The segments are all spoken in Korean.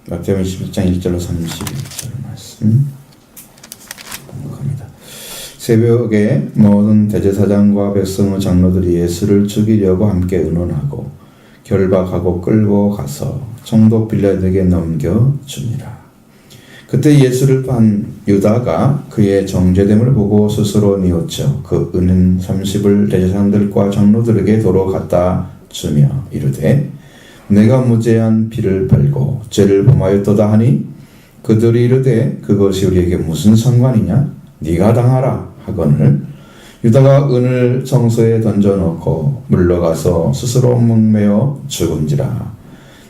마태복음 21장 1절로 31절 말씀 공독합니다. 새벽에 모든 대제사장과 백성의 장로들이 예수를 죽이려고 함께 의논하고 결박하고 끌고 가서 총독 빌라도에게 넘겨주니라. 그때 예수를 판 유다가 그의 정죄됨을 보고 스스로 뉘우쳐 그 은은 30을 대제사장들과 장로들에게 도로 갖다 주며 이르되 내가 무죄한 피를 팔고 죄를 범하였도다 하니 그들이 이르되 그것이 우리에게 무슨 상관이냐 네가 당하라 하거늘 유다가 은을 성소에 던져놓고 물러가서 스스로 목매어 죽은지라.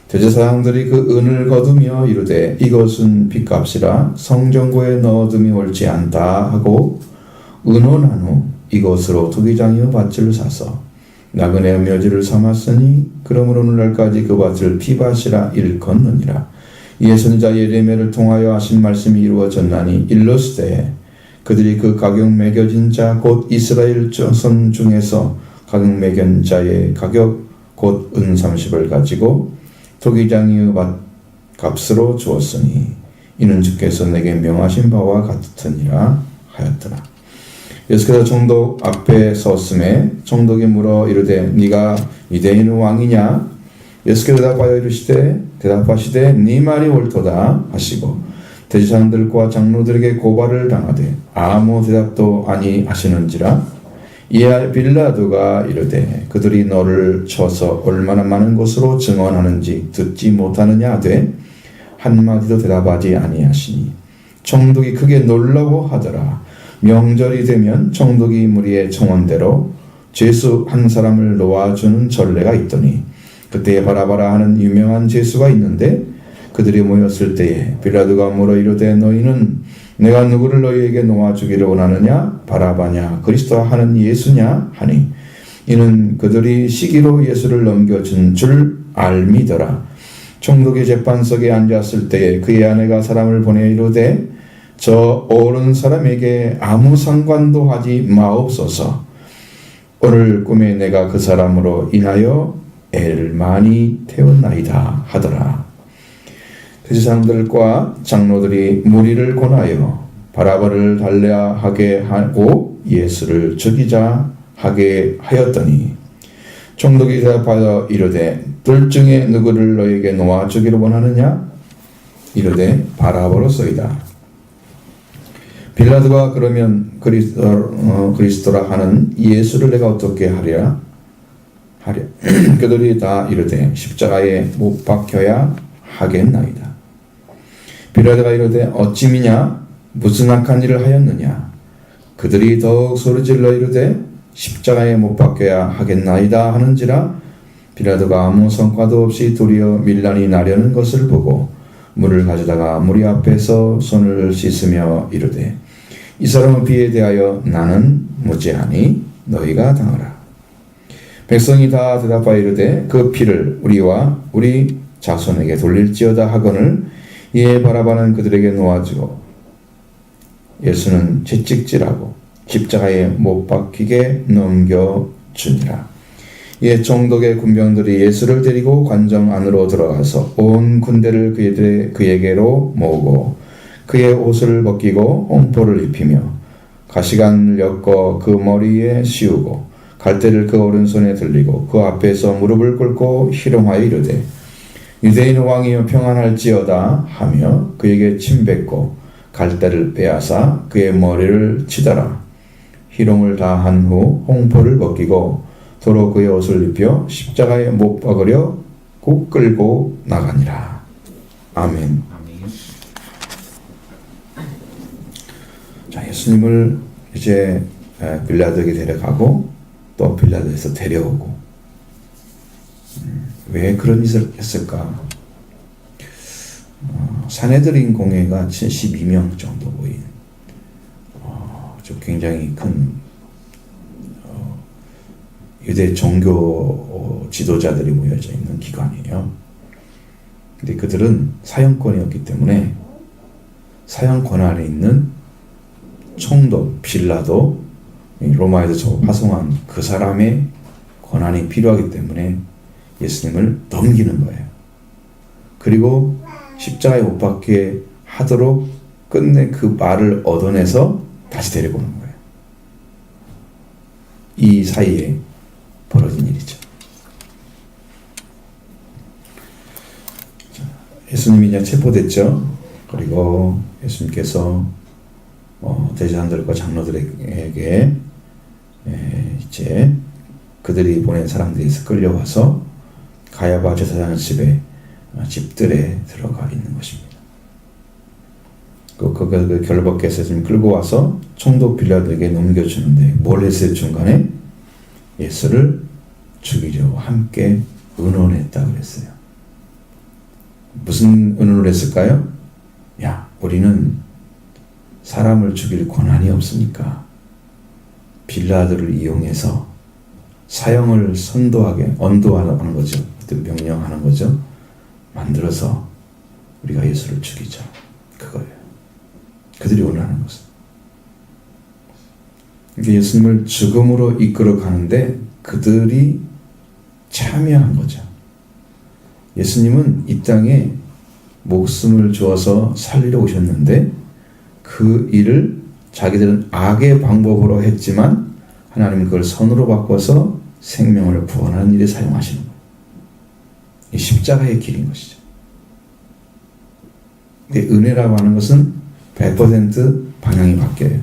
대제사장들이 그 은을 거두며 이르되 이것은 핏값이라 성전고에 넣어둠이 옳지 않다 하고 의논한 후 이것으로 투기장이의 밭을 사서 나그네 묘지를 삼았으니 그러므로 오늘날까지 그 밭을 피밭이라 일컫느니라. 이에 선지자 예레미야를 통하여 하신 말씀이 이루어졌나니 일러스되 그들이 그 가격 매겨진 자 곧 이스라엘 자손 중에서 가격 매긴 자의 가격 곧 은 30을 가지고 토기장이의 값으로 주었으니 이는 주께서 내게 명하신 바와 같으니라 하였더라. 예수께서 총독 앞에 섰음에 총독이 물어 이르되 네가 유대인의 왕이냐? 예수께서 대답하시되 네 말이 옳도다 하시고 대제사장들과 장로들에게 고발을 당하되 아무 대답도 아니하시는지라. 이에 빌라도가 이르되 그들이 너를 쳐서 얼마나 많은 것으로 증언하는지 듣지 못하느냐 하되 한마디도 대답하지 아니하시니 총독이 크게 놀라고 하더라. 명절이 되면 총독이 무리의 청원대로 죄수 한 사람을 놓아주는 전례가 있더니 그때에 바라바라 하는 유명한 죄수가 있는데 그들이 모였을 때에 빌라도가 물어 이르되 너희는 내가 누구를 너희에게 놓아주기를 원하느냐 바라바냐 그리스도 하는 예수냐 하니 이는 그들이 시기로 예수를 넘겨준 줄 알미더라. 총독이 재판석에 앉았을 때에 그의 아내가 사람을 보내 이르되 저 오른 사람에게 아무 상관도 하지 마옵소서. 오늘 꿈에 내가 그 사람으로 인하여 애를 많이 태웠나이다 하더라. 대제사장들과 장로들이 무리를 권하여 바라바를 달래하게 하고 예수를 죽이자 하게 하였더니 총독이 대답하여 이르되 둘 중에 누구를 너에게 놓아주기를 원하느냐? 이르되 바라바로소이다. 빌라도가 그러면 그리스도라 하는 예수를 내가 어떻게 하랴? 그들이 다 이르되 십자가에 못 박혀야 하겠나이다. 빌라도가 이르되 어찌미냐 무슨 악한 일을 하였느냐. 그들이 더욱 소리질러 이르되 십자가에 못 박혀야 하겠나이다 하는지라. 빌라도가 아무 성과도 없이 도리어 밀란이 나려는 것을 보고 물을 가져다가 무리 앞에서 손을 씻으며 이르되 이 사람의 피에 대하여 나는 무죄하니 너희가 당하라. 백성이 다 대답하여 이르되 그 피를 우리와 우리 자손에게 돌릴지어다 하거늘 이에 바라바는 그들에게 놓아주고 예수는 채찍질하고 십자가에 못 박히게 넘겨주니라. 이에 총독의 군병들이 예수를 데리고 관정 안으로 들어가서 온 군대를 그에게로 모으고 그의 옷을 벗기고 홍포를 입히며 가시관을 엮어 그 머리에 씌우고 갈대를 그 오른손에 들리고 그 앞에서 무릎을 꿇고 희롱하여 이르되 유대인 왕이여 평안할지어다 하며 그에게 침뱉고 갈대를 빼앗아 그의 머리를 치더라. 희롱을 다 한 후 홍포를 벗기고 도로 그의 옷을 입혀 십자가에 못 박으려 곧 끌고 나가니라. 아멘. 자, 예수님을 이제 빌라도에게 데려가고 또 빌라도에서 데려오고 왜 그런 짓을 했을까? 사내들인 공회가 72명 정도 모인 좀 굉장히 큰 유대 종교 지도자들이 모여져 있는 기관이에요. 근데 그들은 사형권이었기 때문에 사형권 안에 있는 총독 빌라도 로마에서 파송한 그 사람의 권한이 필요하기 때문에 예수님을 넘기는 거예요. 그리고 십자가에 못 박게 하도록 끝내 그 말을 얻어내서 다시 데리고 오는 거예요. 이 사이에 벌어진 일이죠. 예수님이 이제 체포됐죠. 그리고 예수님께서 대제사장들과 장로들에게 이제 그들이 보낸 사람들이 끌려와서 가야바 제사장 집들에 들어가 있는 것입니다. 그 결박해서 좀 끌고 와서 총독 빌라도에게 넘겨주는데 뭘 했어요? 중간에 예수를 죽이려고 함께 의논했다 그랬어요. 무슨 의논을 했을까요? 야, 우리는 사람을 죽일 권한이 없으니까 빌라도를 이용해서 사형을 언도하는 거죠. 명령하는 거죠. 만들어서 우리가 예수를 죽이자. 그거예요. 그들이 원하는 것은. 예수님을 죽음으로 이끌어 가는데 그들이 참여한 거죠. 예수님은 이 땅에 목숨을 주어서 살리러 오셨는데 그 일을 자기들은 악의 방법으로 했지만 하나님은 그걸 선으로 바꿔서 생명을 구원하는 일에 사용하시는 거예요. 이 십자가의 길인 것이죠. 근데 은혜라고 하는 것은 100% 방향이 바뀌어요.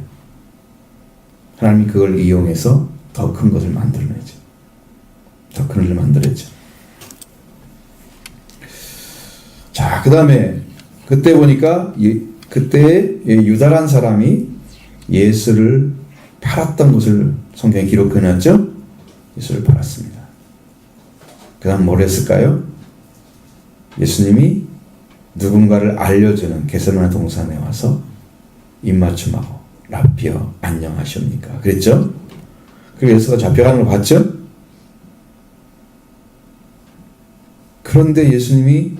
하나님이 그걸 이용해서 더 큰 것을 만들어내죠. 더 큰 일을 만들었죠. 자, 그 다음에 그때 보니까 그때 유다란 사람이 예수를 팔았던 것을 성경에 기록해놨죠. 예수를 팔았습니다. 그 다음 뭘 했을까요? 예수님이 누군가를 알려주는 겟세마네 동산에 와서 입맞춤하고 라피어 안녕하십니까 그랬죠. 그리고 예수가 잡혀가는 걸 봤죠. 그런데 예수님이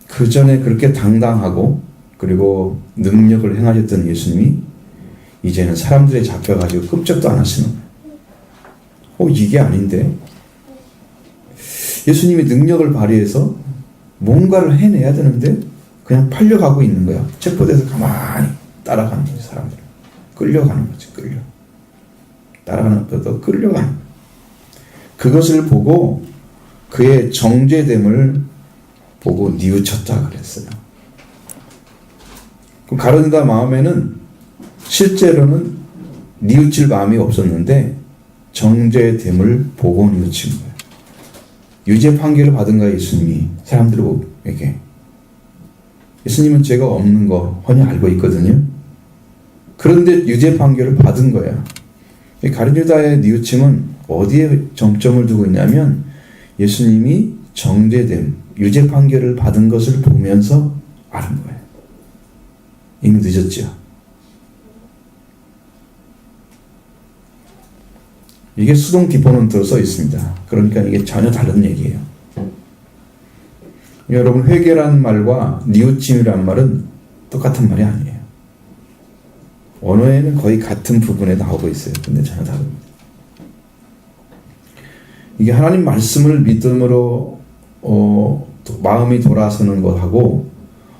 그 전에 그렇게 당당하고 그리고 능력을 행하셨던 예수님이 이제는 사람들에 잡혀가지고 끔찍도 안 하시는 거예요. 이게 아닌데 예수님이 능력을 발휘해서 뭔가를 해내야 되는데 그냥 팔려가고 있는 거야. 체포돼서 가만히 따라가는 거지. 사람들 끌려가는 거지. 따라가는 것도 끌려가는 거야. 그것을 보고 그의 정죄됨을 보고 뉘우쳤다 그랬어요. 그럼 가룟유다 마음에는 실제로는 뉘우칠 마음이 없었는데 정죄됨을 보고 뉘우친 거예요. 유죄 판결을 받은 거예요. 예수님이 사람들에게. 예수님은 죄가 없는 거 훤히 알고 있거든요. 그런데 유죄 판결을 받은 거예요. 가룟유다의 뉘우침은 어디에 정점을 두고 있냐면 예수님이 정죄됨, 유죄 판결을 받은 것을 보면서 아는 거예요. 이미 늦었죠. 이게 수동 디포넌트로 써 있습니다. 그러니까 이게 전혀 다른 얘기예요. 여러분, 회개란 말과 뉘우침이란 말은 똑같은 말이 아니에요. 언어에는 거의 같은 부분에 나오고 있어요. 근데 전혀 다릅니다. 이게 하나님 말씀을 믿음으로 마음이 돌아서는 것하고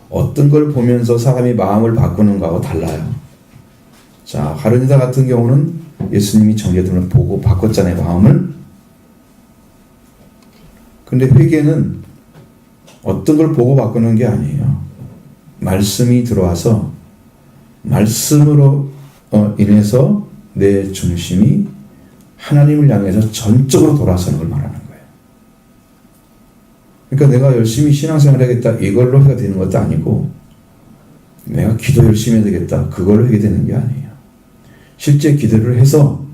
어떤 걸 보면서 사람이 마음을 바꾸는 것하고 달라요. 자, 가룟유다 같은 경우는 예수님이 정죄됨을 보고 바꿨잖아요, 마음을. 근데 회개는 어떤 걸 보고 바꾸는 게 아니에요. 말씀이 들어와서 말씀으로 인해서 내 중심이 하나님을 향해서 전적으로 돌아서는 걸 말하는 거예요. 그러니까 내가 열심히 신앙생활 하겠다 이걸로 회개가 되는 것도 아니고 내가 기도 열심히 해야 되겠다 그걸로 회개되는 게 아니에요. 실제 기도를 해서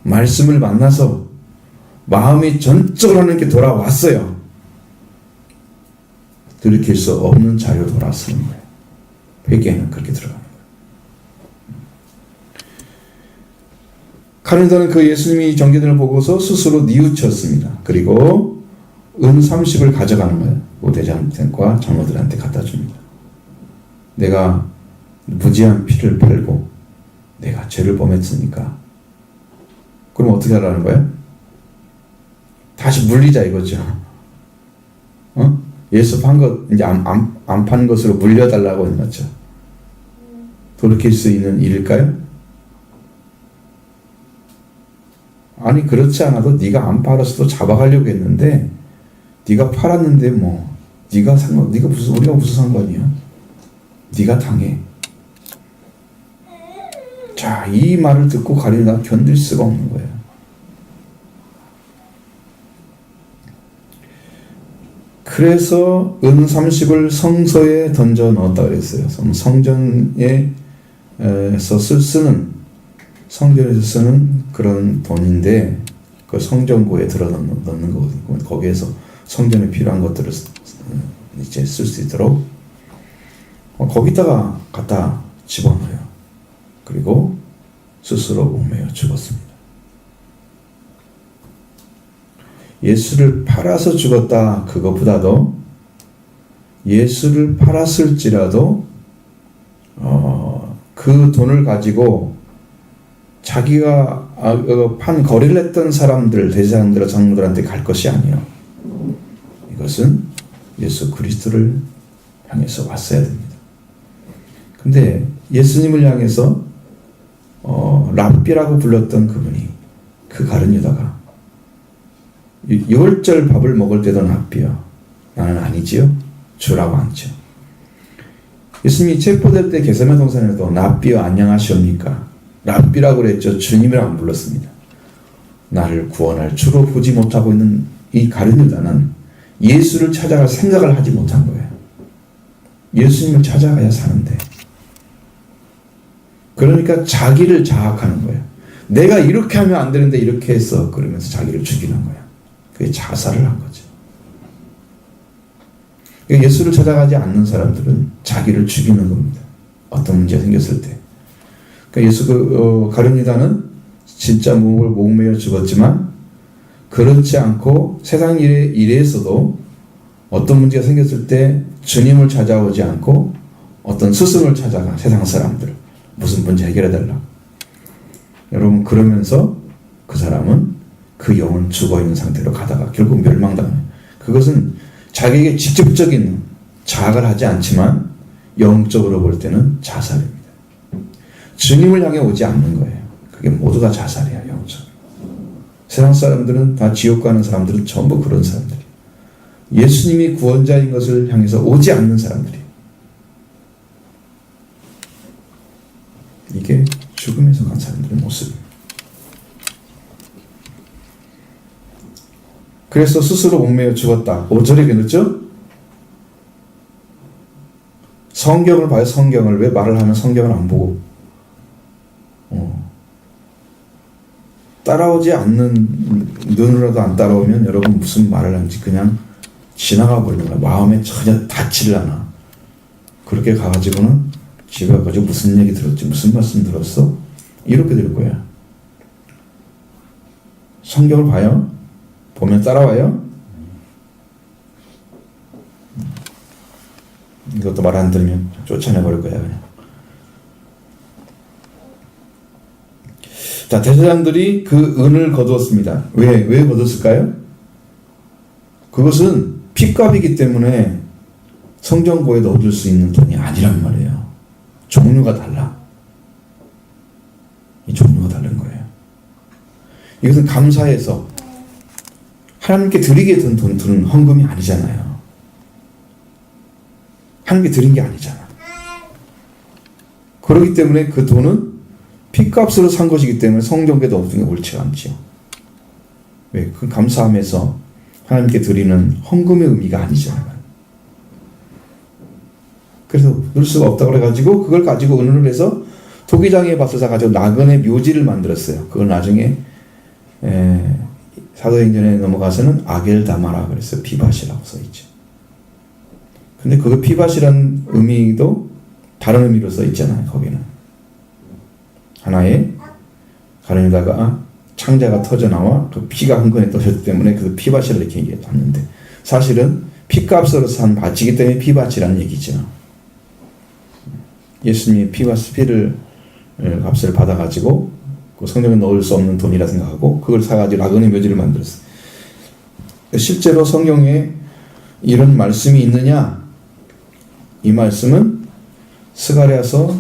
말씀을 만나서 마음이 전적으로 하나님께 돌아왔어요. 들이킬 수 없는 자리로 돌아서는 거예요. 회개는 그렇게 들어가는 거예요. 가룟유다는 그 예수님이 정죄됨을 보고서 스스로 뉘우쳤습니다. 그리고 은 30을 가져가는 거예요. 대제사장과 장로들한테 갖다 줍니다. 내가 무지한 피를 팔고 내가 죄를 범했으니까 그럼 어떻게 하라는 거예요? 다시 물리자 이거죠. 예수 판 것 이제 안 판 것으로 물려달라고 했죠. 돌이킬 수 있는 일일까요? 아니 그렇지 않아도 네가 안 팔았어도 잡아가려고 했는데 네가 팔았는데 뭐 네가 우리가 무슨 상관이야? 네가 당해. 자, 이 말을 듣고 가룟유다가 견딜 수가 없는 거예요. 그래서 은 30을 성소에 던져 넣었다 그랬어요. 성전에서 성전에서 쓰는 그런 돈인데 그 성전고에 들어 넣는 거거든요. 거기에서 성전에 필요한 것들을 이제 쓸 수 있도록 거기다가 갖다 집어넣어요. 그리고 스스로 목매어 죽었습니다. 예수를 팔아서 죽었다. 그것보다도 예수를 팔았을지라도 그 돈을 가지고 자기가 판 거래를 했던 사람들, 대제사장들, 장로들한테 갈 것이 아니에요. 이것은 예수 그리스도를 향해서 왔어야 됩니다. 근데 예수님을 향해서 랍비라고 불렀던 그분이 그 가룟유다가 6절 밥을 먹을 때도 랍비요. 나는 아니지요. 주라고 앉죠. 예수님이 체포될 때 게세마네 동산에도 랍비요 안녕하시옵니까? 랍비라고 그랬죠. 주님이라고 안 불렀습니다. 나를 구원할 주로 보지 못하고 있는 이 가룟유다는 예수를 찾아갈 생각을 하지 못한 거예요. 예수님을 찾아가야 사는데. 그러니까 자기를 자학하는 거예요. 내가 이렇게 하면 안 되는데 이렇게 했어. 그러면서 자기를 죽이는 거야. 그게 자살을 한 거죠. 예수를 찾아가지 않는 사람들은 자기를 죽이는 겁니다. 어떤 문제가 생겼을 때. 그러니까 가룟유다는 진짜 몸을 목매어 죽었지만 그렇지 않고 세상 일에서도 어떤 문제가 생겼을 때 주님을 찾아오지 않고 어떤 스승을 찾아가. 세상 사람들 무슨 문제 해결해달라. 여러분 그러면서 그 사람은 그 영은 죽어있는 상태로 가다가 결국 멸망당해요. 그것은 자기에게 직접적인 자학을 하지 않지만 영적으로 볼 때는 자살입니다. 주님을 향해 오지 않는 거예요. 그게 모두 다 자살이에요. 영적으로. 세상 사람들은 다 지옥 가는 사람들은 전부 그런 사람들이에요. 예수님이 구원자인 것을 향해서 오지 않는 사람들이에요. 이게 죽음에서 간 사람들의 모습입니다. 그래서 스스로 목매어 죽었다. 5절에 그랬죠? 성경을 봐요. 성경을. 왜 말을 하면 성경을 안 보고 따라오지 않는 눈으로도 안 따라오면 여러분 무슨 말을 하는지 그냥 지나가 버리는 거야. 마음에 전혀 닿지를 않아. 그렇게 가가지고는 집에 가가지고 무슨 얘기 들었지? 무슨 말씀 들었어? 이렇게 될 거야. 성경을 봐요. 보면 따라와요. 이것도 말 안 들으면 쫓아내버릴 거야 그냥. 자, 대제사장들이 그 은을 거두었습니다. 왜 거뒀을까요? 그것은 핏값이기 때문에 성전고에 넣어둘 수 있는 돈이 아니란 말이에요. 종류가 달라. 이 종류가 다른 거예요. 이것은 감사해서 하나님께 드리게 든 돈은 헌금이 아니잖아요. 하나님께 드린 게 아니잖아. 그렇기 때문에 그 돈은 핏값으로 산 것이기 때문에 성전고에 넣어두는 게 옳지 않죠. 왜? 그 감사함에서 하나님께 드리는 헌금의 의미가 아니잖아요. 그래서 넣을 수가 없다고 그래가지고 그걸 가지고 은을 해서 토기장의 밭을 사가지고 나그네 묘지를 만들었어요. 그걸 나중에 사도행전에 넘어가서는 아겔다마라 그랬어요. 피밭이라고 써있죠. 근데 그 피밭이라는 의미도 다른 의미로 써있잖아요. 거기는 하나의 가룟유다가 창자가 터져나와 그 피가 흥건히 떠졌기 때문에 그 피밭이라 이렇게 얘기했는데 사실은 피값으로 산 밭이기 때문에 피밭이라는 얘기죠. 예수님이 피를 값을 받아가지고 그 성전에 넣을 수 없는 돈이라 생각하고 그걸 사가지고 나그네 묘지를 만들었어요. 실제로 성경에 이런 말씀이 있느냐? 이 말씀은 스가랴서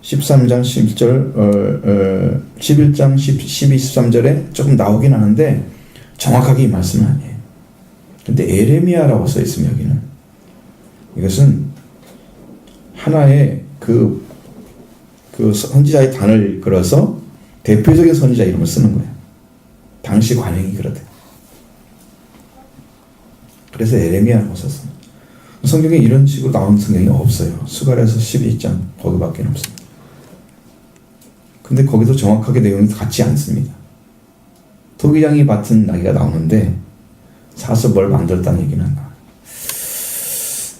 13장 11절, 11장 12, 13절에 조금 나오긴 하는데 정확하게 이 말씀은 아니에요. 근데 에레미야라고 써 있으면 여기는 이것은 하나의 그 선지자의 단을 걸어서 대표적인 선지자 이름을 쓰는 거예요. 당시 관행이 그러대. 그래서 에레미야라고 썼습니다. 성경에 이런 식으로 나온 성경이 없어요. 스가랴서 12장 거기밖에 없습니다. 근데 거기도 정확하게 내용이 같지 않습니다. 토기장이 밭은 나귀가 나오는데 사서 뭘 만들었다는 얘기는 안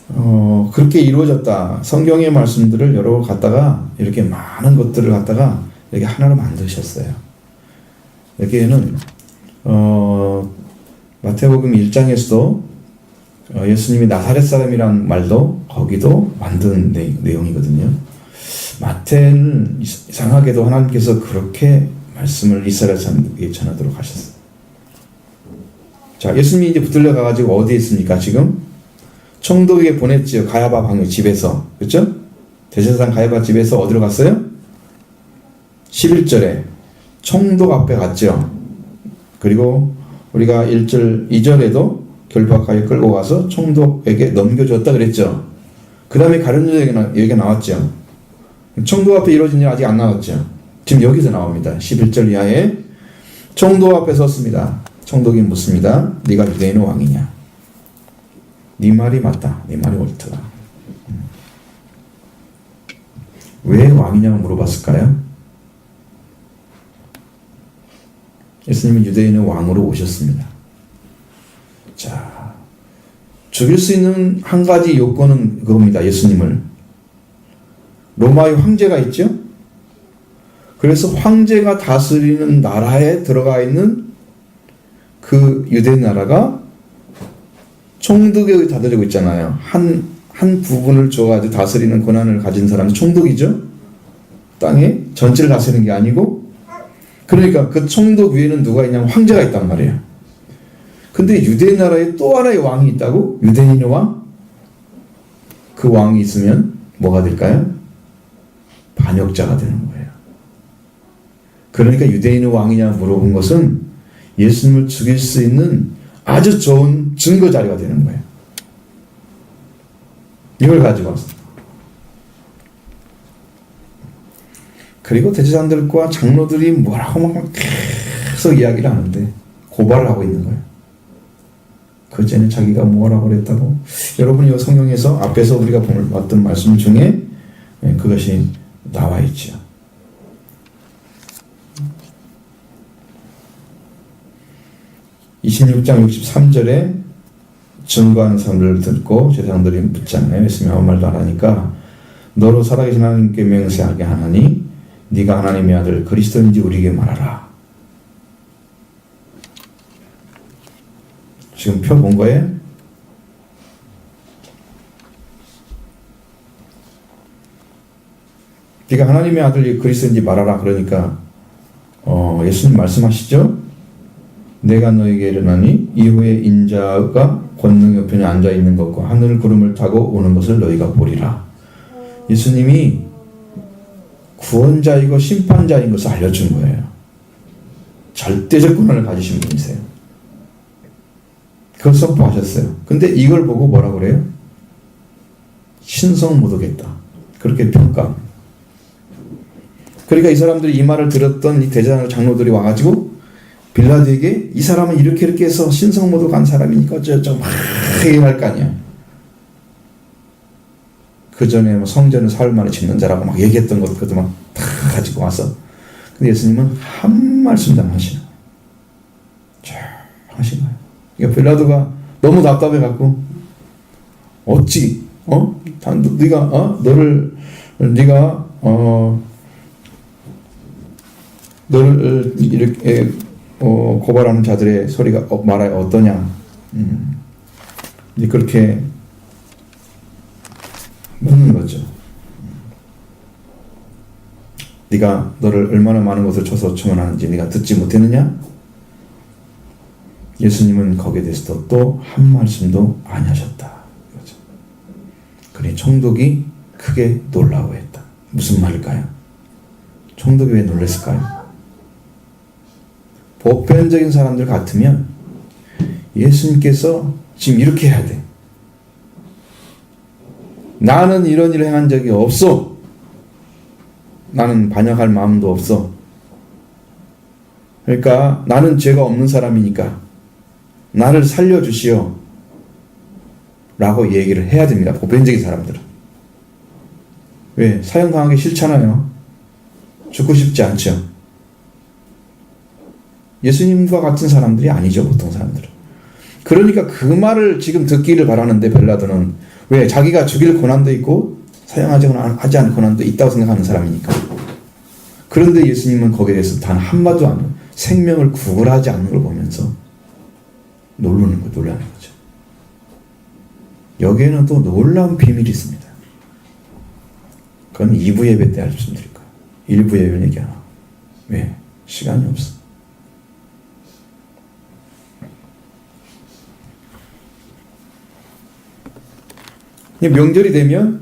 나와요. 그렇게 이루어졌다. 성경의 말씀들을 여러 걸 갖다가 이렇게 많은 것들을 갖다가 이렇게 하나로 만드셨어요. 여기에는 마태복음 1장에서도 예수님이 나사렛 사람이란 말도 거기도 만든 내용이거든요. 마태는 이상하게도 하나님께서 그렇게 말씀을 이스라엘 사람들에게 전하도록 하셨어요. 자, 예수님이 이제 붙들려 가가지고 어디에 있습니까? 지금 총독에게 보냈지요. 가야바 방의 집에서. 그렇죠? 대제사장 가야바 집에서 어디로 갔어요? 11절에 총독 앞에 갔죠. 그리고 우리가 1절, 2절에도 결박하여 끌고 가서 총독에게 넘겨줬다 그랬죠. 그 다음에 가룟유다 얘기가 나왔죠. 총독 앞에 이루어진 일 아직 안 나왔죠. 지금 여기서 나옵니다. 11절 이하에 총독 앞에 섰습니다. 총독이 묻습니다. 네가 유대인의 왕이냐? 네 말이 맞다. 네 말이 옳더라. 왜 왕이냐고 물어봤을까요? 예수님은 유대인의 왕으로 오셨습니다. 자, 죽일 수 있는 한 가지 요건은 그겁니다. 예수님을. 로마의 황제가 있죠? 그래서 황제가 다스리는 나라에 들어가 있는 그 유대 나라가 총독에 다스리고 있잖아요. 한 부분을 줘가지고 다스리는 권한을 가진 사람이 총독이죠? 땅에 전체를 다스리는 게 아니고, 그러니까 그 총독 위에는 누가 있냐면 황제가 있단 말이에요. 근데 유대 나라에 또 하나의 왕이 있다고? 유대인의 왕? 그 왕이 있으면 뭐가 될까요? 반역자가 되는 거예요. 그러니까 유대인의 왕이냐 물어본 것은 예수님을 죽일 수 있는 아주 좋은 증거 자료가 되는 거예요. 이걸 가지고 왔어요. 그리고 대제사장들과 장로들이 뭐라고 막 계속 이야기를 하는데 고발을 하고 있는 거예요. 그 전에 자기가 뭐라고 그랬다고. 여러분이 이 성경에서 앞에서 우리가 봤던 말씀 중에 그것이 나와 있죠. (26장 63절에) 증거하는 사람들을 듣고 제사장들이 묻잖아요. 예수님이 아무 말도 안 하니까 너로 살아계신 하나님께 맹세하게 하나니 네가 하나님의 아들 그리스도인지 우리에게 말하라. 지금 표 본 거예요? 네가 하나님의 아들 그리스도인지 말하라. 그러니까 예수님 말씀하시죠? 내가 너에게 이르노니 이후에 인자가 권능 옆에 앉아 있는 것과 하늘 구름을 타고 오는 것을 너희가 보리라. 예수님이 구원자이고 심판자인 것을 알려준 거예요. 절대적 권한을 가지신 분이세요. 그걸 선포하셨어요. 근데 이걸 보고 뭐라 그래요? 신성모독했다. 그렇게 평가합니다. 그러니까 이 사람들이 이 말을 들었던 이 대제사장 장로들이 와가지고 빌라도에게 이 사람은 이렇게 해서 신성모독한 사람이니까 어쩌고저쩌고 막 얘기할 거 아니야. 그 전에 뭐 성전을 사흘 만에 짓는 자라고 막 얘기했던 것들도 막 다 가지고 와서. 근데 예수님은 한 말씀도 안 하시는 거예요. 쫙 하신 거예요. 그러니까 빌라도가 너무 답답해갖고 어찌 너를 이렇게 고발하는 자들의 소리가 말하여 어떠냐. 이제 그렇게 묻는 거죠. 네가 너를 얼마나 많은 것을 쳐서 청원하는지 네가 듣지 못했느냐? 예수님은 거기에 대해서도 또 한 말씀도 안 하셨다. 그렇죠. 그러니 총독이 크게 놀라워했다. 무슨 말일까요? 총독이 왜 놀랐을까요? 보편적인 사람들 같으면 예수님께서 지금 이렇게 해야 돼. 나는 이런 일을 행한 적이 없어. 나는 반역할 마음도 없어. 그러니까 나는 죄가 없는 사람이니까 나를 살려주시오 라고 얘기를 해야 됩니다. 보편적인 사람들은. 왜? 사형당하기 싫잖아요. 죽고 싶지 않죠. 예수님과 같은 사람들이 아니죠. 보통 사람들은. 그러니까 그 말을 지금 듣기를 바라는데 벨라도는 왜? 자기가 죽일 권한도 있고 사형하지 않을 권한도 있다고 생각하는 사람이니까. 그런데 예수님은 거기에 대해서 단 한마디도 안 해요. 생명을 구걸하지 않는 걸 보면서 놀라는 거죠. 여기에는 또 놀라운 비밀이 있습니다. 그건 2부 예배 때 말씀드릴 거예요. 1부 예배는 얘기 안 하고. 왜? 시간이 없어. 명절이 되면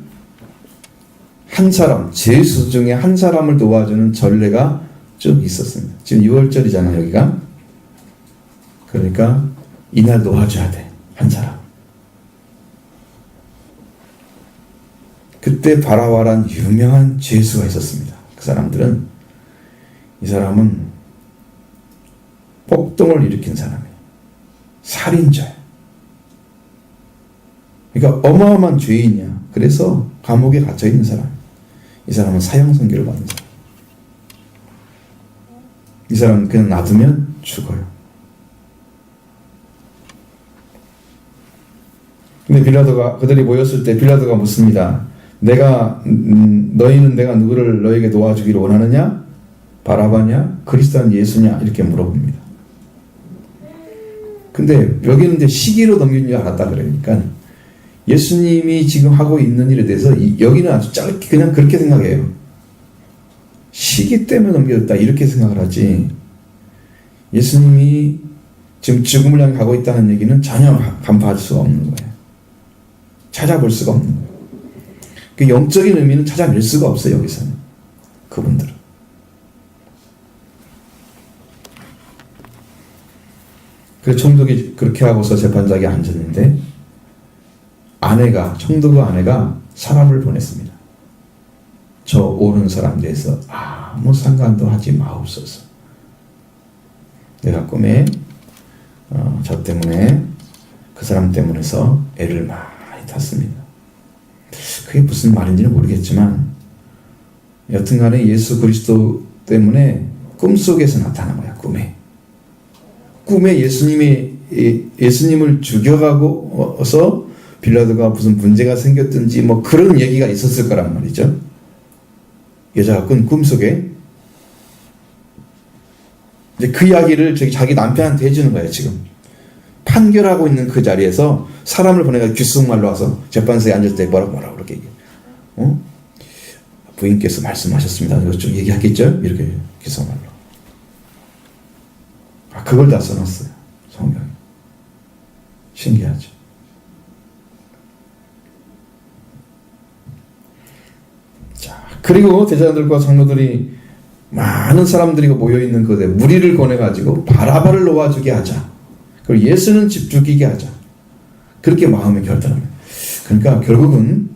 한 사람, 제수 중에 한 사람을 도와주는 전례가 좀 있었습니다. 지금 6월절이잖아요, 여기가. 그러니까 이날 도와줘야 돼, 한 사람. 그때 바라바란 유명한 죄수가 있었습니다. 그 사람들은, 이 사람은 폭동을 일으킨 사람이에요. 살인자예요. 그러니까 어마어마한 죄인이야. 그래서 감옥에 갇혀있는 사람. 이 사람은 사형 선고를 받는 사람. 이 사람은 그냥 놔두면 죽어요. 근데 빌라도가, 그들이 모였을 때 빌라도가 묻습니다. 너희는 내가 누구를 너에게 도와주기를 원하느냐? 바라바냐? 그리스도는 예수냐? 이렇게 물어봅니다. 근데 여기는 이제 시기로 넘긴 줄 알았다 그러니까 예수님이 지금 하고 있는 일에 대해서 여기는 아주 짧게 그냥 그렇게 생각해요. 시기 때문에 넘겨졌다 이렇게 생각을 하지, 예수님이 지금 죽음을 향해 가고 있다는 얘기는 전혀 간파할 수가 없는 거예요. 찾아볼 수가 없는 거예요. 그 영적인 의미는 찾아낼 수가 없어요. 여기서는 그분들은. 그래서 총독이 그렇게 하고서 재판장에 앉았는데 총독의 아내가 사람을 보냈습니다. 저 오는 사람 대해서 아무 상관도 하지 마옵소서. 내가 꿈에 저 때문에, 그 사람 때문에서 애를 많이 탔습니다. 그게 무슨 말인지는 모르겠지만 여튼간에 예수 그리스도 때문에 꿈속에서 나타난 거야. 꿈에 예수님을 죽여가고서 빌라도가 무슨 문제가 생겼든지 뭐 그런 얘기가 있었을 거란 말이죠. 여자가 꾼 꿈속에 이제 그 이야기를 자기 남편한테 해주는 거예요. 지금 판결하고 있는 그 자리에서 사람을 보내가 귓속말로 와서 재판소에 앉을 때 뭐라고 그렇게 얘기해. 부인께서 말씀하셨습니다. 이거 좀 얘기하겠죠? 이렇게 귓속말로. 그걸 다 써놨어요. 성경에. 신기하죠. 자, 그리고 제자들과 장로들이 많은 사람들이 모여있는 그곳에 무리를 꺼내가지고 바라바를 놓아주게 하자. 그리고 예수는 집 죽이게 하자. 그렇게 마음에 결단합니다. 그러니까 결국은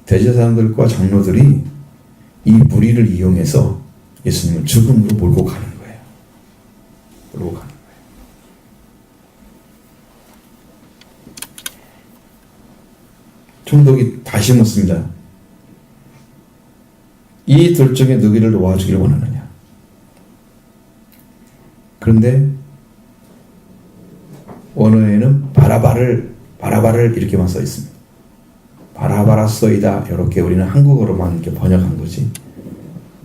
대제사장들과 장로들이 이 무리를 이용해서 예수님을 죽음으로 몰고 가는 거예요. 몰고 가는 거예요. 총독이 다시 묻습니다. 이 둘 중에 누구를 놓아주기를 원하느냐? 그런데 원어에는 바라바를 이렇게만 써 있습니다. 바라바라쏘이다. 이렇게 우리는 한국어로만 이렇게 번역한 거지.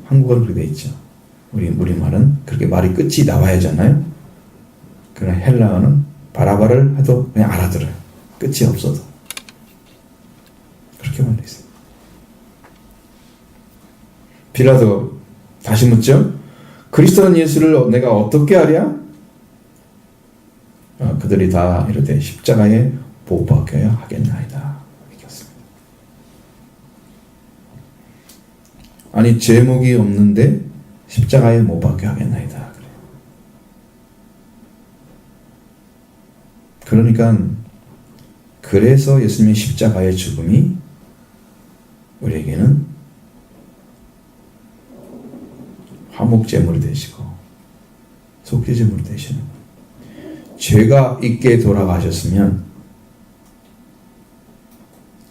한국어는 그렇게 돼 있죠. 우리말은 그렇게 말이 끝이 나와야 하잖아요. 그러나 헬라어는 바라바를 해도 그냥 알아들어요. 끝이 없어도. 그렇게만 돼 있어요. 빌라도 다시 묻죠. 그리스도는 예수를 내가 어떻게 하랴? 그들이 다 이르되 십자가에 못 박혀야 하겠나이다. 이겼습니다. 아니 제목이 없는데 십자가에 못 박혀 하겠나이다. 그러니까 그래서 예수님의 십자가의 죽음이 우리에게는 화목제물이 되시고 속죄제물이 되시는 거예요. 죄가 있게 돌아가셨으면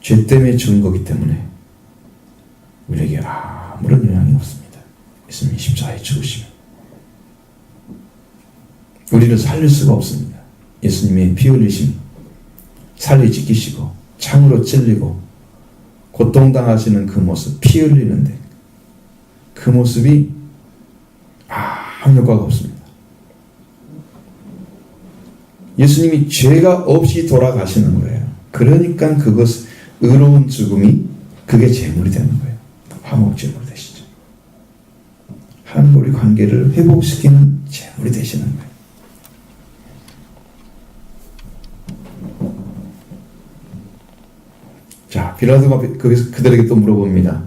죄 때문에 죽은 거기 때문에 우리에게 아무런 영향이 없습니다. 예수님이 십자가에 죽으시면 우리를 살릴 수가 없습니다. 예수님의 피 흘리심, 살리 찢기시고 창으로 찔리고 고통당하시는 그 모습, 피 흘리는데 그 모습이 아무 효과가 없습니다. 예수님이 죄가 없이 돌아가시는 거예요. 그러니까 그것 의로운 죽음이 그게 제물이 되는 거예요. 화목제물이 되시죠. 하나님과 우리 관계를 회복시키는 제물이 되시는 거예요. 자, 빌라도가 그들에게 또 물어봅니다.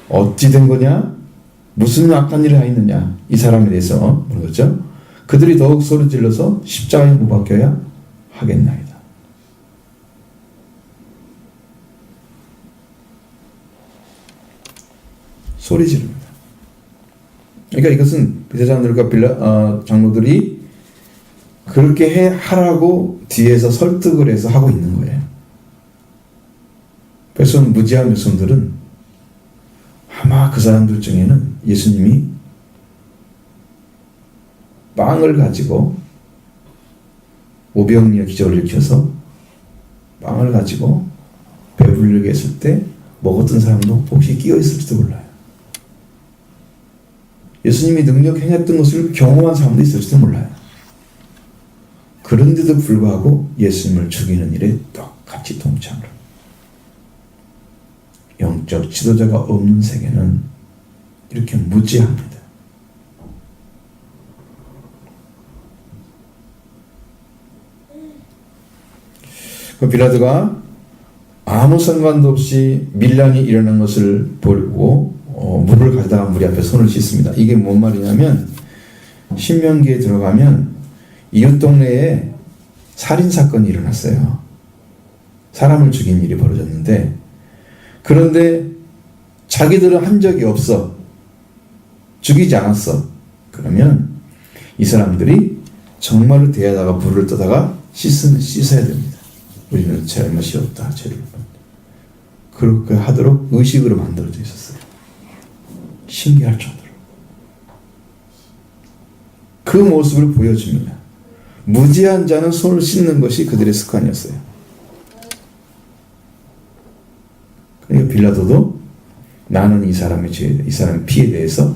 어찌 된 거냐? 무슨 악한 일을 하였느냐? 이 사람에 대해서 물었죠. 그들이 더욱 소리 질러서 십자가에 못 박혀야 하겠나이다. 소리 지릅니다. 그러니까 이것은 제사장들과 장로들이 그렇게 하라고 뒤에서 설득을 해서 하고 있는 거예요. 그래서 무지한 백성들은 아마 그 사람들 중에는 예수님이 빵을 가지고 오병이어 기적을 일으켜서 빵을 가지고 배부르게 했을 때 먹었던 사람도 혹시 끼어 있을지도 몰라요. 예수님이 능력 행했던 것을 경험한 사람도 있을지도 몰라요. 그런데도 불구하고 예수님을 죽이는 일에 똑같이 동참을 합니다. 영적 지도자가 없는 세계는 이렇게 무지합니다. 그 빌라도가 아무 상관도 없이 밀란이 일어난 것을 보고 물을 가져다가 무리 앞에 손을 씻습니다. 이게 뭔 말이냐면 신명기에 들어가면 이웃 동네에 살인사건이 일어났어요. 사람을 죽인 일이 벌어졌는데 그런데 자기들은 한 적이 없어. 죽이지 않았어. 그러면 이 사람들이 정말로 대야다가 불을 떠다가 씻어야 됩니다. 우리는 잘못이 없다. 죄를. 그렇게 하도록 의식으로 만들어져 있었어요. 신기할 정도로. 그 모습을 보여줍니다. 무지한 자는 손을 씻는 것이 그들의 습관이었어요. 그러니까 빌라도도 나는 이 사람의 죄에, 이 사람의 피에 대해서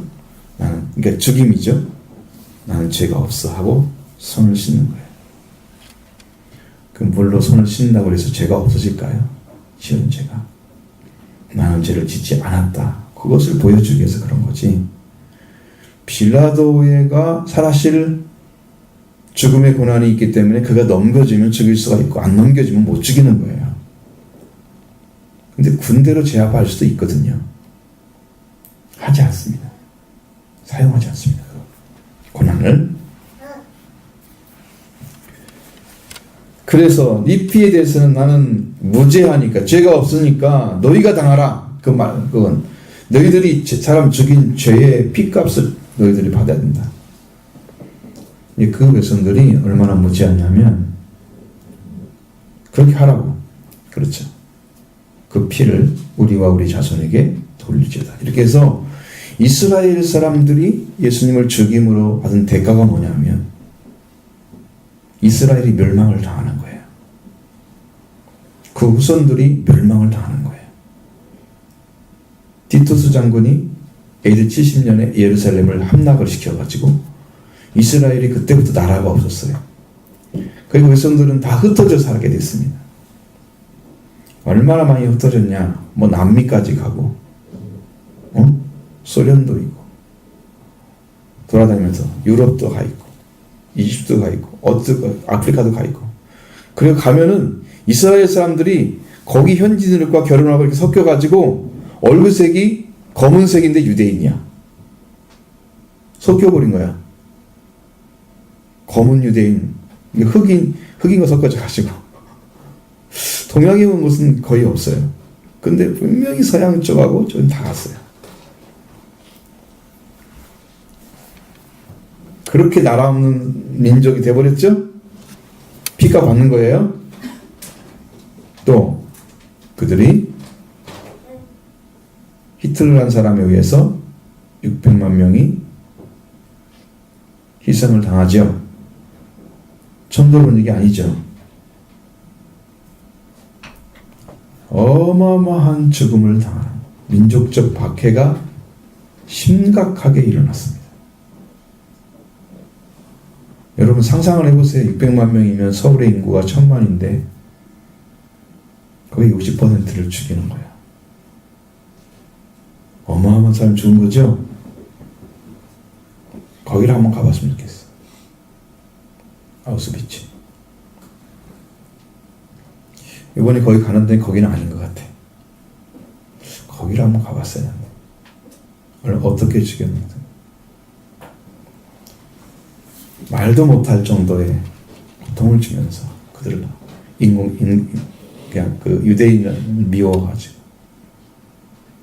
나는, 그러니까 죽임이죠. 나는 죄가 없어 하고 손을 씻는 거예요. 그 물로 손을 씻는다고 해서 죄가 없어질까요? 지은 죄가. 나는 죄를 짓지 않았다. 그것을 보여주기 위해서 그런 거지. 빌라도가 살아실 죽음의 고난이 있기 때문에 그가 넘겨주면 죽일 수가 있고 안 넘겨주면 못 죽이는 거예요. 근데 군대로 제압할 수도 있거든요. 하지 않습니다. 사용하지 않습니다. 고난을. 그래서 네 피에 대해서는 나는 무죄하니까 죄가 없으니까 너희가 당하라. 그건 너희들이 사람 죽인 죄의 피값을 너희들이 받아야 된다. 그 백성들이 얼마나 무지하냐면 그렇게 하라고. 그렇죠. 그 피를 우리와 우리 자손에게 돌리지어다. 이렇게 해서 이스라엘 사람들이 예수님을 죽임으로 받은 대가가 뭐냐면 이스라엘이 멸망을 당하는 거예요. 그 후손들이 멸망을 당하는 거예요. 디투스 장군이 AD 70년에 예루살렘을 함락을 시켜가지고 이스라엘이 그때부터 나라가 없었어요. 그리고 백성들은 다 흩어져 살게 됐습니다. 얼마나 많이 흩어졌냐? 뭐 남미까지 가고, 소련도 있고, 돌아다니면서 유럽도 가 있고, 이집트도 가 있고, 아프리카도 가 있고. 그리고 가면은 이스라엘 사람들이 거기 현지인들과 결혼하고 이렇게 섞여가지고 얼굴색이 검은색인데 유대인이야. 섞여버린 거야. 검은 유대인, 흑인과 섞어져가지고. 동양에 온 것은 거의 없어요. 근데 분명히 서양 쪽하고 좀 다 갔어요. 그렇게 나라 없는 민족이 돼버렸죠? 피가 받는 거예요. 또 그들이 히틀러라는 사람에 의해서 600만 명이 희생을 당하죠. 천도로 온 얘기 아니죠. 어마어마한 죽음을 당하는 민족적 박해가 심각하게 일어났습니다. 여러분 상상을 해보세요. 600만 명이면 서울의 인구가 1000만인데 거의 60%를 죽이는 거야. 어마어마한 사람 죽은 거죠? 거기를 한번 가봤으면 좋겠어. 아우슈비츠. 이번에 거기 가는데 거기는 아닌 것 같아. 거기를 한번 가봤어야 하는데 어떻게 죽였는지 말도 못할 정도의 고통을 주면서 그들을 그냥 그 유대인을 미워가지고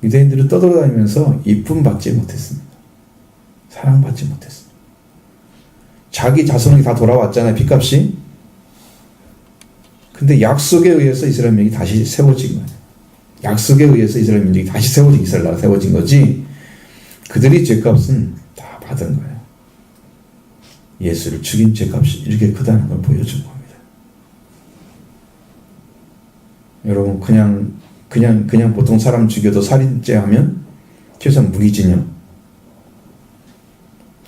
유대인들을 떠돌아다니면서 이쁨 받지 못했습니다. 사랑받지 못했습니다. 자기 자손이 다 돌아왔잖아요. 핏값이. 근데 약속에 의해서 이스라엘 민족이 다시 세워진 거예요. 약속에 의해서 이스라엘 민족이 다시 세워진, 이스라엘 나라가 세워진 거지 그들이 죄값은 다 받은 거예요. 예수를 죽인 죄값이 이렇게 크다는 걸 보여준 겁니다. 여러분 그냥 보통 사람 죽여도 살인죄 하면 최소한 무기징역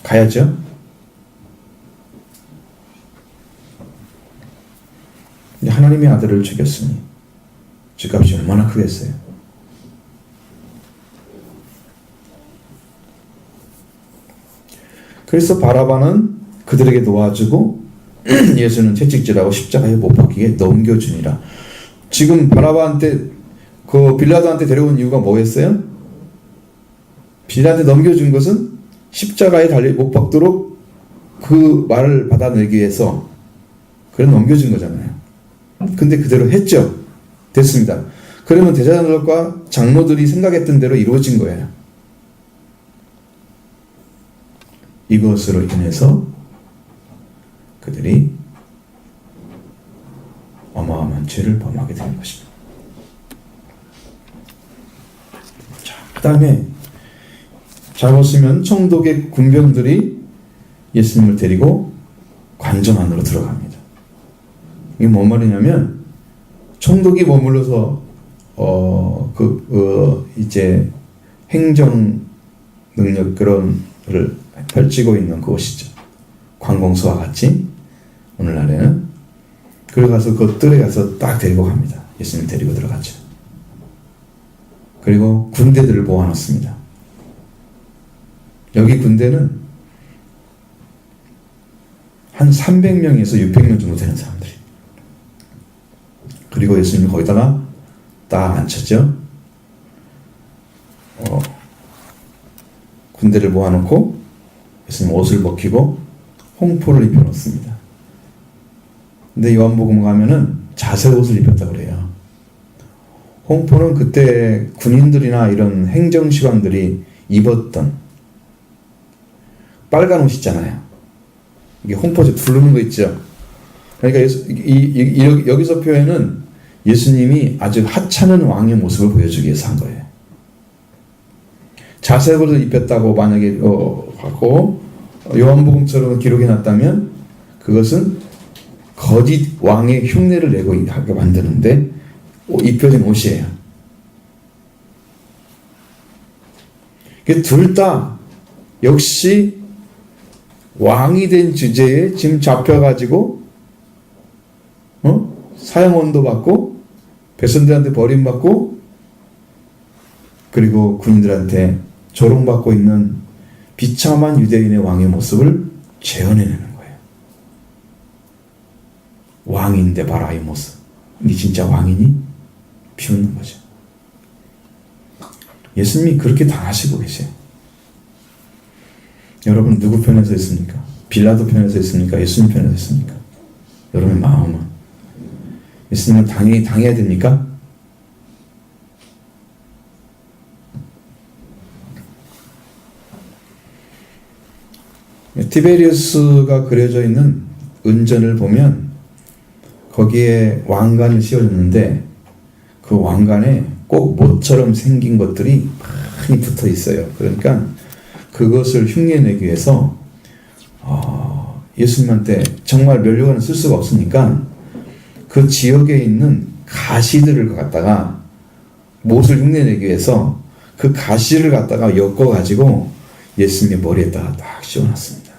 가야죠. 하나님의 아들을 죽였으니 죄값이 얼마나 크겠어요. 그래서 바라바는 그들에게 놓아주고 예수는 채찍질하고 십자가에 못 박히게 넘겨주니라. 지금 바라바한테 그 빌라도한테 데려온 이유가 뭐였어요? 빌라도한테 넘겨준 것은 십자가에 달려 못 박도록 그 말을 받아내기 위해서 그래 넘겨준 거잖아요. 근데 그대로 했죠. 됐습니다. 그러면 대제사장들과 장로들이 생각했던 대로 이루어진 거예요. 이것으로 인해서 그들이 어마어마한 죄를 범하게 된 것입니다. 자, 그 다음에 잘 보시면 총독의 군병들이 예수님을 데리고 관전 안으로 들어갑니다. 이게 뭔 말이냐면 총독이 머물러서 이제 행정 능력 그런 걸 펼치고 있는 그곳이죠. 관공서와 같이 오늘날에는 그래 가서 그 뜰에 가서 딱 데리고 갑니다. 예수님 데리고 들어갔죠. 그리고 군대들을 모아놨습니다. 여기 군대는 한 300명에서 600명 정도 되는 사람들이. 그리고 예수님이 거기다가 딱 앉혔죠. 군대를 모아놓고 예수님 옷을 벗기고 홍포를 입혀놓습니다. 근데 요한복음 가면은 자색 옷을 입혔다고 그래요. 홍포는 그때 군인들이나 이런 행정시관들이 입었던 빨간 옷 있잖아요. 이게 홍포제 두르는 거 있죠. 그러니까 여기서 표현은 예수님이 아주 하찮은 왕의 모습을 보여주기 위해서 한 거예요. 자색으로 입혔다고 만약에 하고 요한복음처럼 기록해 놨다면 그것은 거짓 왕의 흉내를 내고 하게 만드는데 입혀진 옷이에요. 둘 다 역시 왕이 된 주제에 지금 잡혀가지고 사형원도 받고 백성들한테 버림받고 그리고 군인들한테 조롱받고 있는 비참한 유대인의 왕의 모습을 재현해내는 거예요. 왕인데 봐라 이 모습. 니 진짜 왕이니? 비웃는 거죠. 예수님이 그렇게 당하시고 계세요. 여러분 누구 편에 서 있습니까? 빌라도 편에 서 있습니까? 예수님 편에 서 있습니까? 여러분의 마음은 예수님은 당연히 당해야 됩니까? 티베리우스가 그려져 있는 은전을 보면 거기에 왕관이 씌워졌는데 그 왕관에 꼭 모처럼 생긴 것들이 많이 붙어 있어요. 그러니까 그것을 흉내내기 위해서 예수님한테 정말 면류관을 쓸 수가 없으니까 그 지역에 있는 가시들을 갖다가 못을 흉내내기 위해서 그 가시를 갖다가 엮어가지고 예수님의 머리에다가 딱 씌워놨습니다.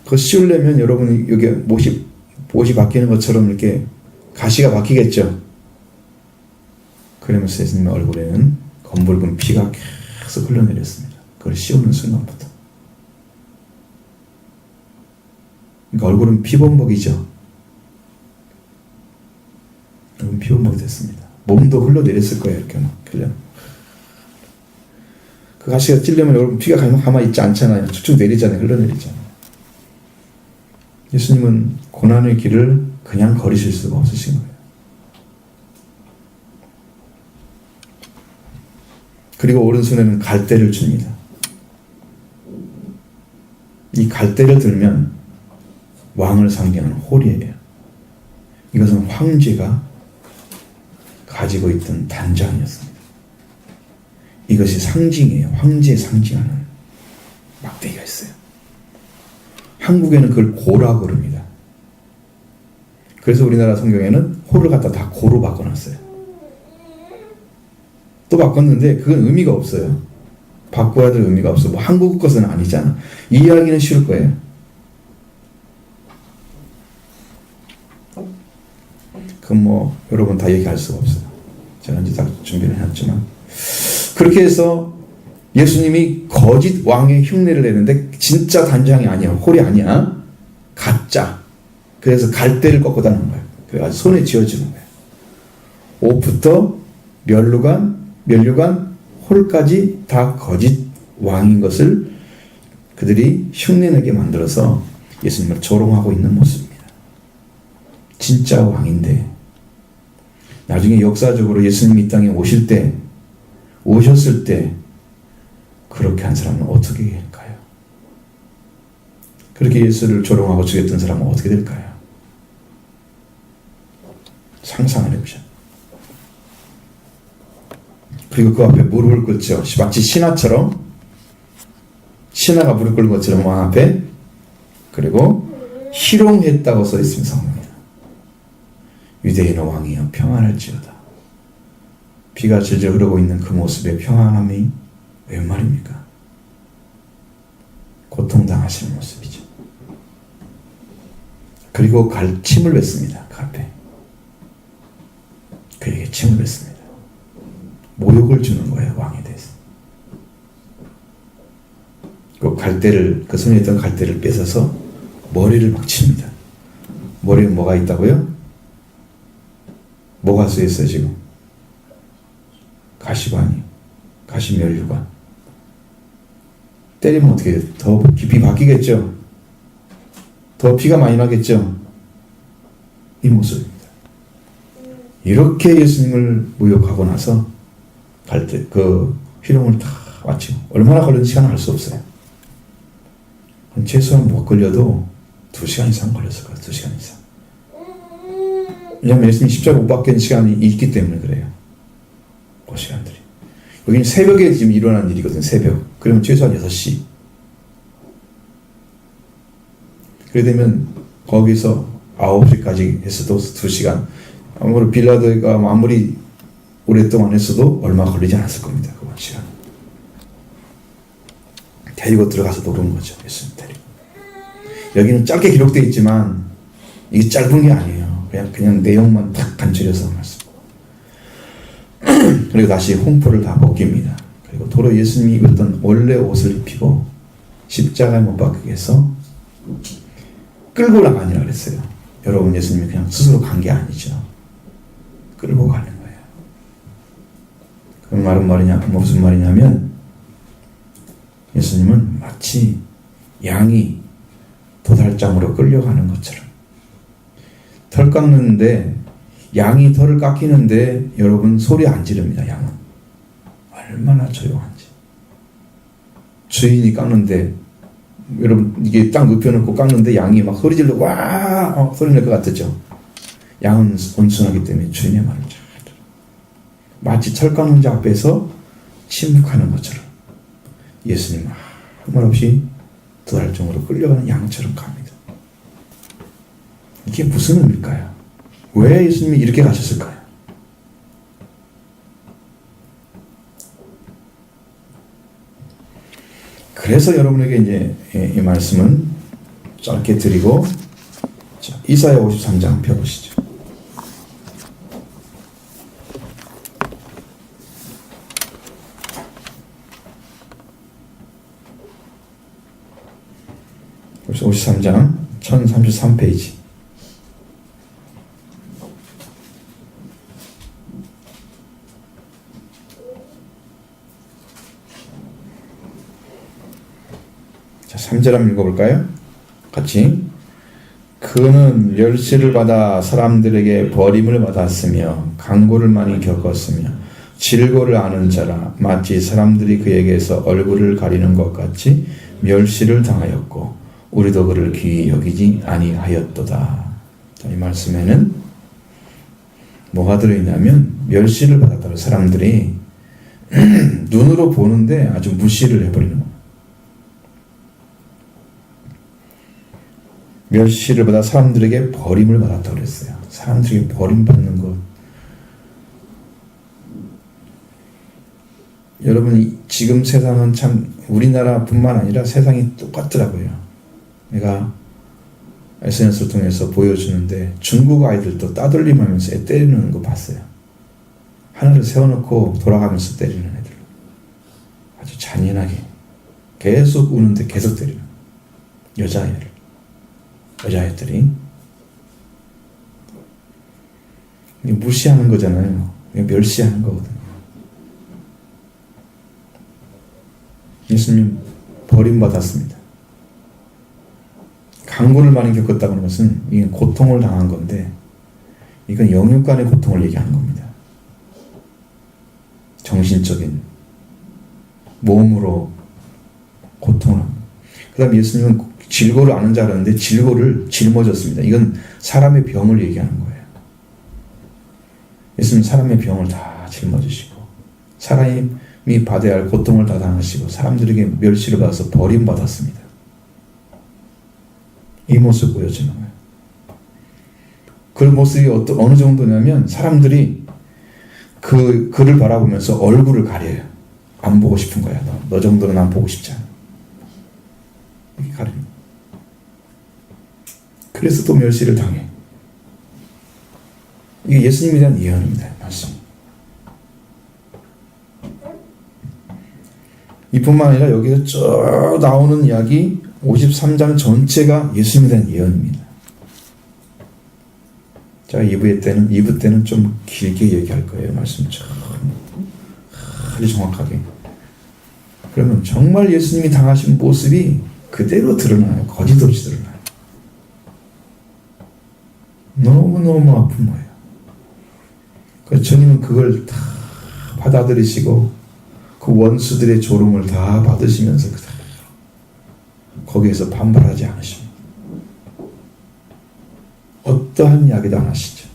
그거 씌우려면 여러분 여기 못이 바뀌는 것처럼 이렇게 가시가 바뀌겠죠. 그러면서 예수님의 얼굴에는 검붉은 피가 계속 흘러내렸습니다. 그걸 씌우는 순간부터. 그러니까 얼굴은 피범벅이죠. 얼굴은 피범벅이 됐습니다. 몸도 흘러내렸을 거예요. 이렇게 막 흘려. 그 가시가 찔려면 여러분 피가 가만히 있지 않잖아요. 쭉쭉 내리잖아요. 흘러내리잖아요. 예수님은 고난의 길을 그냥 걸으실 수가 없으신 거예요. 그리고 오른손에는 갈대를 줍니다. 이 갈대를 들면 왕을 상징하는 홀이에요. 이것은 황제가 가지고 있던 단장이었습니다. 이것이 상징이에요. 황제에 상징하는 막대기가 있어요. 한국에는 그걸 고라고 그럽니다. 그래서 우리나라 성경에는 홀을 갖다 다 고로 바꿔놨어요. 또 바꿨는데 그건 의미가 없어요. 바꿔야 될 의미가 없어. 뭐 한국 것은 아니잖아. 이해하기는 쉬울 거예요. 그건 뭐 여러분 다 얘기할 수가 없어요. 제가 이제 다 준비를 해놨지만 그렇게 해서 예수님이 거짓 왕의 흉내를 내는데 진짜 단장이 아니야. 홀이 아니야. 가짜. 그래서 갈대를 꺾어다 놓은 거예요. 그래가지고 손에 쥐어주는 거예요. 옷부터 면류관, 홀까지 다 거짓 왕인 것을 그들이 흉내내게 만들어서 예수님을 조롱하고 있는 모습입니다. 진짜 왕인데 나중에 역사적으로 예수님이 이 땅에 오셨을 때 그렇게 한 사람은 어떻게 할까요? 그렇게 예수를 조롱하고 죽였던 사람은 어떻게 될까요? 상상을 해보셔. 그리고 그 앞에 무릎을 꿇죠. 마치 신하가 무릎 꿇은 것처럼 왕 앞에. 그리고 희롱했다고 써 있습니다. 성경에. 유대인의 왕이여 평안할지어다. 피가 질질 흐르고 있는 그 모습의 평안함이 웬 말입니까? 고통당하시는 모습이죠. 그리고 침을 뱉습니다. 그 앞에. 그에게 침을 뱉습니다. 모욕을 주는 거예요. 왕에 대해서. 그 손에 있던 갈대를 뺏어서 머리를 막 칩니다. 머리에 뭐가 있다고요? 뭐가 쓰였어요 지금? 가시관이요. 가시면류관. 때리면 어떻게 돼요? 더 깊이 박히겠죠? 더 피가 많이 나겠죠? 이 모습입니다. 이렇게 예수님을 모욕하고 나서 갈대, 희롱을 다 마치고 얼마나 걸린 시간은 알 수 없어요. 최소한 못 걸려도 2시간 이상 걸렸을 거예요. 2시간 이상. 왜냐하면 예수님이 십자가 못 박힌 시간이 있기 때문에 그래요. 그 시간들이. 여기는 새벽에 지금 일어난 일이거든요. 새벽. 그러면 최소한 6시. 그래 되면 거기서 9시까지 했어도 2시간. 아무리 빌라도가 아무리 오랫동안 했어도 얼마 걸리지 않았을 겁니다. 그 시간. 데리고 들어가서 노는 거죠. 예수님 데리고. 여기는 짧게 기록되어 있지만 이게 짧은 게 아니에요. 그냥 내용만 딱 간추려서 말씀. 그리고 다시 홍포를 다 벗깁니다. 그리고 도로 예수님이 입었던 원래 옷을 입히고 십자가에 못 박히게 해서 끌고 나가니라 그랬어요. 여러분, 예수님이 그냥 스스로 간 게 아니죠. 끌고 가는 거예요. 그 말은 무슨 말이냐면, 예수님은 마치 양이 도살장으로 끌려가는 것처럼, 털 깎는데 양이 털을 깎이는데 여러분 소리 안 지릅니다. 양은 얼마나 조용한지. 주인이 깎는데 여러분 이게 딱 눕혀놓고 깎는데 양이 막 소리 질러 와 소리 낼 것 같았죠. 양은 온순하기 때문에 주인의 말을 잘 들어. 마치 철 깎는 자 앞에서 침묵하는 것처럼 예수님은 아무 말 없이 도살장으로 끌려가는 양처럼 갑니다. 이게 무슨 의미일까요? 왜 예수님이 이렇게 가셨을까요? 그래서 여러분에게 이제 이 말씀은 짧게 드리고, 자, 이사야 53장 펴보시죠. 그래서 53장 1033페이지. 자, 3절 한번 읽어볼까요? 같이. 그는 멸시를 받아 사람들에게 버림을 받았으며 강고를 많이 겪었으며 질고를 아는 자라 마치 사람들이 그에게서 얼굴을 가리는 것 같이 멸시를 당하였고 우리도 그를 귀히 여기지 아니하였도다. 자, 이 말씀에는 뭐가 들어있냐면 멸시를 받았다고 사람들이 눈으로 보는데 아주 무시를 해버리는 겁니다. 멸시를 받아 사람들에게 버림을 받았다고 그랬어요. 사람들에게 버림받는 것. 여러분, 지금 세상은 참 우리나라뿐만 아니라 세상이 똑같더라고요. 내가 SNS를 통해서 보여주는데 중국 아이들도 따돌림하면서 애 때리는 거 봤어요. 하늘을 세워놓고 돌아가면서 때리는 애들. 아주 잔인하게 계속 우는데 계속 때리는 여자애들이 무시하는 거잖아요. 멸시하는 거거든요. 예수님 버림받았습니다. 강고를 많이 겪었다는 것은 이게 고통을 당한 건데 이건 영육간의 고통을 얘기하는 겁니다. 정신적인 몸으로 고통을 합니다. 그 다음에 예수님은 질고를 아는 줄 알았는데 질고를 짊어졌습니다. 이건 사람의 병을 얘기하는 거예요. 예수님은 사람의 병을 다 짊어지시고 사람이 받아야 할 고통을 다 당하시고 사람들에게 멸시를 받아서 버림받았습니다. 이 모습 보여주는 거예요. 그 모습이 어느 정도냐면 사람들이 그를 바라보면서 얼굴을 가려요. 안 보고 싶은 거야. 너 정도는 안 보고 싶지 않아. 이렇게 가립니다. 그래서 또 멸시를 당해. 이게 예수님에 대한 예언입니다. 말씀. 이뿐만 아니라 여기서 쭉 나오는 이야기 53장 전체가 예수님에 대한 예언입니다. 제가 2부 때는 좀 길게 얘기할 거예요. 말씀 아주 정확하게. 그러면 정말 예수님이 당하신 모습이 그대로 드러나요. 거짓 없이 드러나요. 너무너무 아픈 거예요. 그래서 주님은 그걸 다 받아들이시고 그 원수들의 조롱을 다 받으시면서 거기에서 반발하지 않으십니다. 어떠한 이야기도 안 하시죠.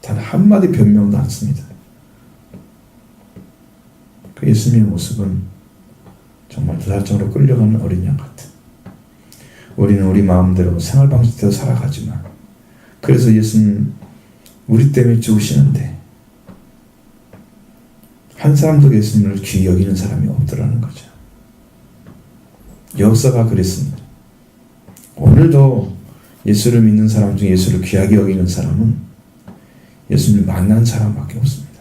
단 한마디 변명도 안 씁니다. 그 예수님의 모습은 정말 도살장으로 끌려가는 어린 양 같은. 우리는 우리 마음대로 생활 방식대로 살아가지만 그래서 예수님 우리 때문에 죽으시는데 한 사람도 예수님을 귀히 여기는 사람이 없더라는 거죠. 역사가 그랬습니다. 오늘도 예수를 믿는 사람 중에 예수를 귀하게 여기는 사람은 예수님을 만난 사람밖에 없습니다.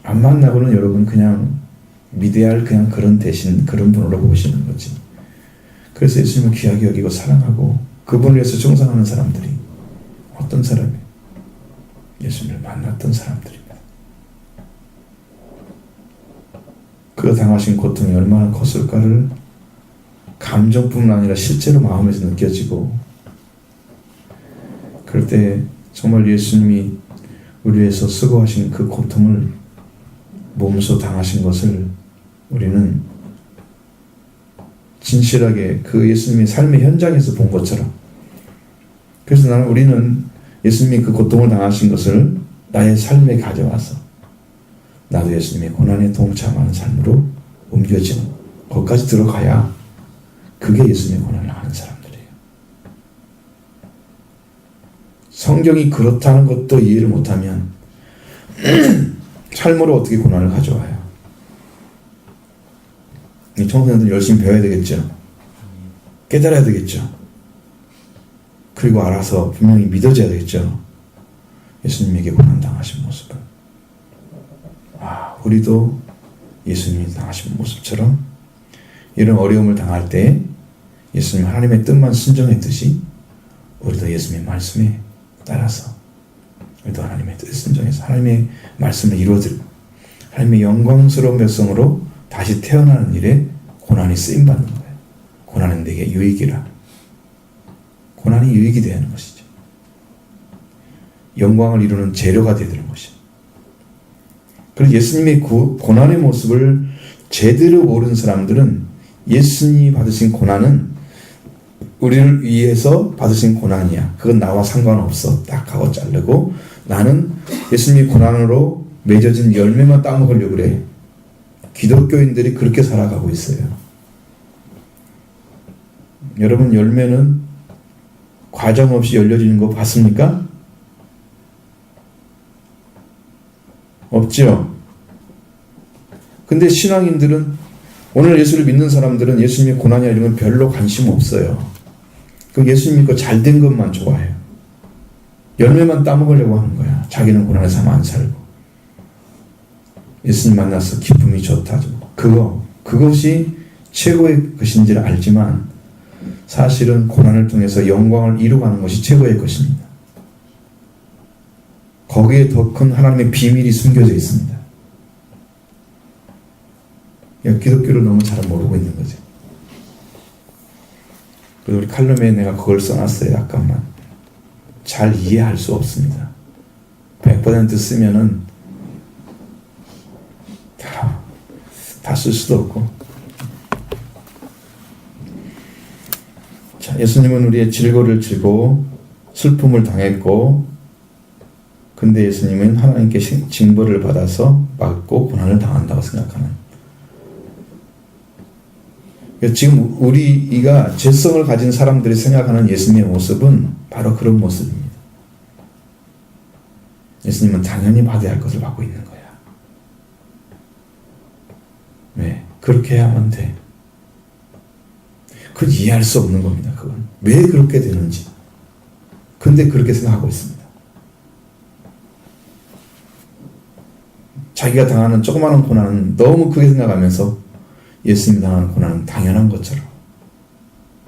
안 만나고는 여러분 그냥 믿어야 할 그냥 그런 대신 그런 분으로 보시는 거지. 그래서 예수님을 귀하게 여기고 사랑하고 그분을 위해서 충성하는 사람들이 어떤 사람이에요? 예수님을 만났던 사람들입니다. 그가 당하신 고통이 얼마나 컸을까를 감정뿐만 아니라 실제로 마음에서 느껴지고, 그럴 때 정말 예수님이 우리 위해서 수고하신 그 고통을 몸소 당하신 것을 우리는 진실하게 그 예수님의 삶의 현장에서 본 것처럼, 그래서 우리는 예수님이 그 고통을 당하신 것을 나의 삶에 가져와서 나도 예수님의 고난에 동참하는 삶으로 옮겨지는 것까지 들어가야 그게 예수님의 고난을 당하는 사람들이에요. 성경이 그렇다는 것도 이해를 못하면 삶으로 어떻게 고난을 가져와요? 이 청소년들 열심히 배워야 되겠죠. 깨달아야 되겠죠. 그리고 알아서 분명히 믿어져야 되겠죠. 예수님에게 고난 당하신 모습을. 우리도 예수님이 당하신 모습처럼 이런 어려움을 당할 때 예수님 하나님의 뜻만 순종했듯이 우리도 예수님의 말씀에 따라서 우리도 하나님의 뜻에 순종해서 하나님의 말씀을 이루어드리고 하나님의 영광스러운 백성으로 다시 태어나는 일에 고난이 쓰임받는 거예요. 고난은 내게 유익이라. 고난이 유익이 되는 것이죠. 영광을 이루는 재료가 되는 것이죠. 그리고 예수님의 고난의 모습을 제대로 모르는 사람들은 예수님이 받으신 고난은 우리를 위해서 받으신 고난이야. 그건 나와 상관없어. 딱 하고 자르고 나는 예수님의 고난으로 맺어진 열매만 따먹으려고 그래. 기독교인들이 그렇게 살아가고 있어요. 여러분, 열매는 과정 없이 열려지는 거 봤습니까? 없죠. 근데 신앙인들은, 오늘 예수를 믿는 사람들은 예수님의 고난이나 이런 건 별로 관심 없어요. 그 예수님 믿고 잘된 것만 좋아해요. 열매만 따먹으려고 하는 거야. 자기는 고난의 삶 안 살고. 예수님 만나서 기쁨이 좋다. 그것이 최고의 것인지를 알지만 사실은 고난을 통해서 영광을 이루어가는 것이 최고의 것입니다. 거기에 더 큰 하나님의 비밀이 숨겨져 있습니다. 기독교를 너무 잘 모르고 있는 거죠. 그리고 우리 칼럼에 내가 그걸 써놨어요. 약간만. 잘 이해할 수 없습니다. 100% 쓰면은 다 쓸 수도 없고. 자, 예수님은 우리의 질고를 지고 슬픔을 당했고, 근데 예수님은 하나님께 징벌을 받아서 맞고 고난을 당한다고 생각하는. 지금 우리가 죄성을 가진 사람들이 생각하는 예수님의 모습은 바로 그런 모습입니다. 예수님은 당연히 받아야 할 것을 받고 있는 거야. 왜? 그렇게 해야만 돼. 그건 이해할 수 없는 겁니다. 그건 왜 그렇게 되는지. 근데 그렇게 생각하고 있습니다. 자기가 당하는 조그마한 고난은 너무 크게 생각하면서 예수님이 당하는 고난은 당연한 것처럼,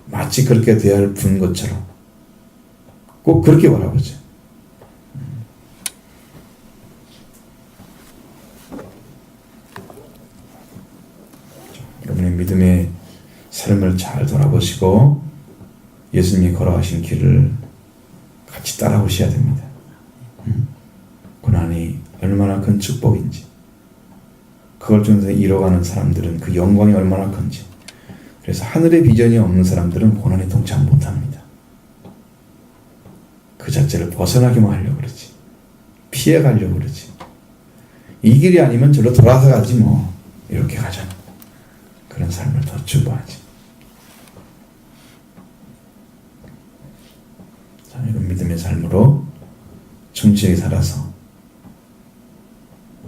마치 그렇게 돼야 할 분 것처럼 꼭 그렇게 바라보죠. 여러분의 믿음의 삶을 잘 돌아보시고 예수님이 걸어가신 길을 같이 따라오셔야 됩니다. 고난이 얼마나 큰 축복인지, 그걸 통해서 이뤄가는 사람들은 그 영광이 얼마나 큰지. 그래서 하늘의 비전이 없는 사람들은 고난에 동참 못합니다. 그 자체를 벗어나기만 하려고 그러지, 피해가려고 그러지. 이 길이 아니면 저로 돌아서 가지 뭐, 이렇게 가잖아. 그런 삶을 더 추구하지. 자, 이런 믿음의 삶으로 충실히 살아서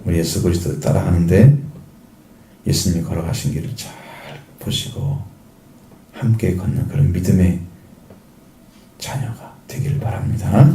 우리 예수 그리스도를 따라가는데 예수님이 걸어가신 길을 잘 보시고 함께 걷는 그런 믿음의 자녀가 되기를 바랍니다.